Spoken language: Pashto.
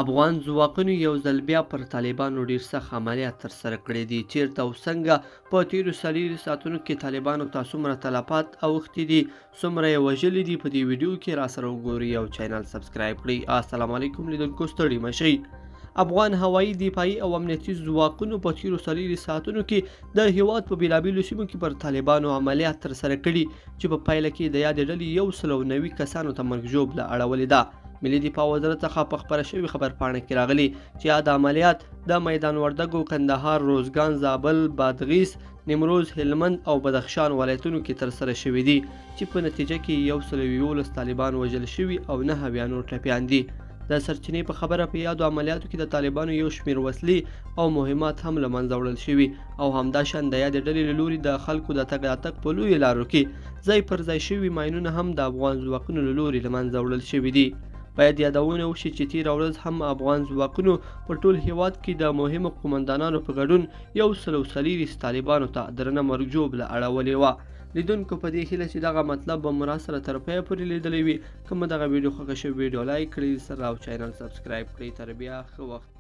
افغان ځواکونو یو ځل بیا پر طالبانو ډیر سخت عملیات ترسره کړي دي. چیرته او څنګه په تیرو څلورو ساعتونو کې طالبانو ته څومره تلفات اوښتي دي، څومره یې وژلي دي، په دې ویډیو کې راسره وګورئ او چینل سبسکرایب کړئ. السلام علیکم لیدونکو، ستړي مه شئ. افغان هوایي، دفاعي او امنیتي ځواکونو په تیرو څلورو ساعتونو کې د هیواد په بیلابیلو سیمو کې پر طالبانو عملیات ترسره کړي چې په پایله کې د یادې ډلې 190 کسانو ته مرګ ژوبله اړولې ده. ملي دفاع وزارت څخه په خپره شوې خبرپاڼه کې راغلي چې دا عملیات د میدان وردګو، کندهار، روزګان، زابل، بادغیس، نیمروز، هلمند او بدخشان ولایتونو کې ترسره شوي دي چې په نتیجه کې 111 طالبان وژل شوي او 9 بیا نور ټپیان دي. د سرچینې په خبره په یادو عملیاتو کې د طالبانو یو شمېر وسلې او مهمات هم له منځه وړل شوي او همداشان د یادې ډلې له لوري د خلکو د تګ راتګ په لویو لارو کې ځای پر ځای شوي ماینونه هم د افغان ځواکونو له لوري له منځه وړل شوي دي. باید یادونه وشي چې تېره ورځ هم افغان ځواکونو په ټول هیواد کې د مهمو قومندانانو په ګډون 140 طالبانو ته درنه مرګ ژوبله اړولې وه. لیدونکو، په دې هیله چې دغه مطلب به مو راسره تر پایه پورې لیدلی وي. که مو دغه ویډیو خوښه شوې، ویډیو لایک کړئ، سره او چینل سبسکرایب کړئ. تر بیا ښه وخت.